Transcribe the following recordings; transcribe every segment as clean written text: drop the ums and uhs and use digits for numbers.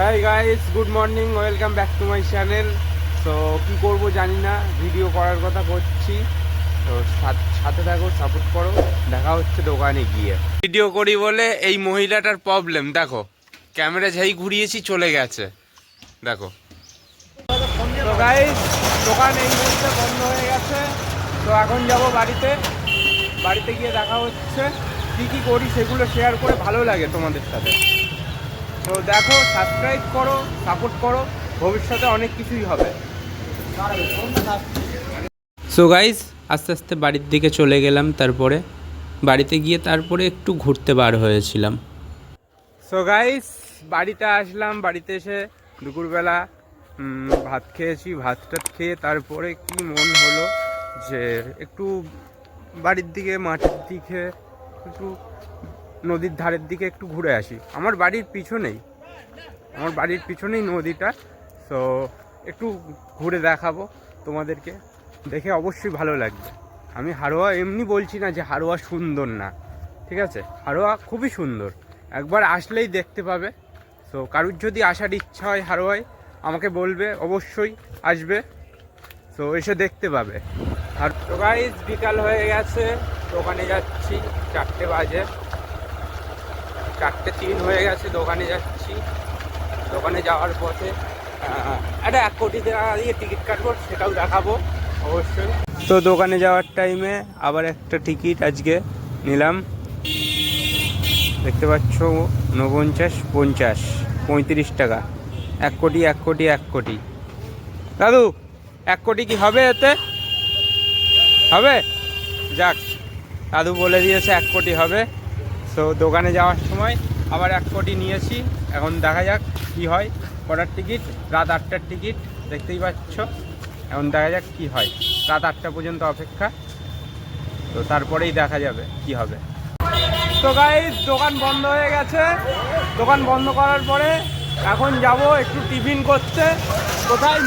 High guys, good morning, welcome back to my channel. So কী করবো জানি না, ভিডিও করার কথা করছি। তো সাথে থাকো, সাপোর্ট করো। দেখা হচ্ছে দোকানে গিয়ে। ভিডিও করি বলে এই মহিলাটার প্রবলেম দেখো, ক্যামেরা যেই ঘুরিয়েছি চলে গেছে দেখো। তো গাইস, দোকান এই মুহূর্তে বন্ধ হয়ে গেছে। তো এখন যাব বাড়িতে। বাড়িতে গিয়ে দেখা হচ্ছে, কী কী করি সেগুলো শেয়ার করে ভালো লাগে তোমাদের সাথে। তো দেখো, সাবস্ক্রাইব করো, সাপোর্ট করো, ভবিষ্যতে অনেক কিছুই হবে। সো গাইস, আস্তে আস্তে বাড়ির দিকে চলে গেলাম। তারপরে বাড়িতে গিয়ে তারপরে একটু ঘুরতে বার হয়েছিলাম। সো গাইস, বাড়িতে আসলাম। বাড়িতে এসে দুপুরবেলা ভাত খেয়েছি। ভাতটা খেয়ে তারপরে কি মন হলো যে একটু বাড়ির দিকে, মাঠের দিকে, একটু নদীর ধারের দিকে একটু ঘুরে আসি। আমার বাড়ির পিছনেই নদীটা। তো একটু ঘুরে দেখাবো তোমাদেরকে, দেখে অবশ্যই ভালো লাগবে। আমি হাড়োয়া এমনি বলছি না যে হাড়োয়া সুন্দর না, ঠিক আছে? হাড়োয়া খুবই সুন্দর, একবার আসলেই দেখতে পাবে। তো কারুর যদি আসার ইচ্ছা হয় হাড়োয়ায়, আমাকে বলবে, অবশ্যই আসবে। তো এসে দেখতে পাবে। আর তো গাইস, বিকাল হয়ে গেছে, দোকানে যাচ্ছি। 4টে বাজে, 4:03 হয়ে গেছে। দোকানে যাচ্ছি। দোকানে যাওয়ার পথে একটা 1 কোটি টাকা দিয়ে টিকিট কাটবো, সেটাও দেখাবো অবশ্যই। তো দোকানে যাওয়ার টাইমে আবার একটা টিকিট আজকে নিলাম। দেখতে পাচ্ছ, 49, 50, 35 টাকা। 1 কোটি, 1 কোটি, 1 কোটি। দাদু, 1 কোটি কি হবে? এতে হবে? যাক, দাদু বলে দিয়েছে 1 কোটি হবে। তো দোকানে যাওয়ার সময় আবার 1 কোটি নিয়েছি। এখন দেখা যাক কি হয়। কটার টিকিট? রাত 8টার টিকিট, দেখতেই পাচ্ছ। এখন দেখা যাক কি হয়। রাত 8টা পর্যন্ত অপেক্ষা। তো তারপরেই দেখা যাবে কি হবে। তো গাইস, দোকান বন্ধ হয়ে গেছে। দোকান বন্ধ করার পরে এখন যাব একটু টিফিন করতে। কোথায়?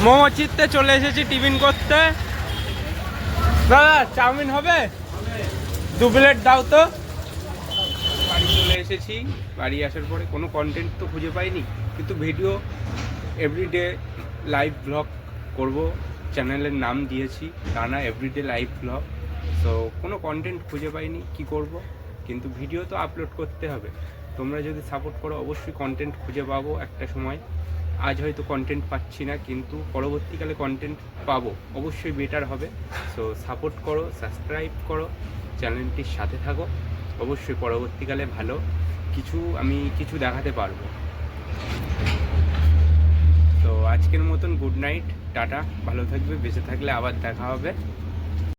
মোমো চিত্তে চলে এসেছি টিফিন করতে। দাদা, চাউমিন হবে? 2 প্লেট দাও তো। বাড়ি চলে এসেছি। বাড়ি আসার পরে কোনো কন্টেন্ট তো খুঁজে পাইনি, কিন্তু ভিডিও এভরিডে লাইভ ব্লগ করব। চ্যানেলের নাম দিয়েছি টানা এভরিডে লাইভ ব্লগ। তো কোনো কন্টেন্ট খুঁজে পাইনি, কি করব? কিন্তু ভিডিও তো আপলোড করতে হবে। তোমরা যদি সাপোর্ট করো, অবশ্যই কন্টেন্ট খুঁজে পাবো একটা সময়। আজ হয়তো কন্টেন্ট পাচ্ছি না, কিন্তু পরবর্তীকালে কন্টেন্ট পাবো, অবশ্যই বেটার হবে। সো সাপোর্ট করো, সাবস্ক্রাইব করো, চ্যানেলটির সাথে থাকো। অবশ্যই পরবর্তীকালে ভালো আমি কিছু দেখাতে পারবো। তো আজকের মতন গুড নাইট, টাটা, ভালো থাকবে, বেঁচে থাকলে আবার দেখা হবে।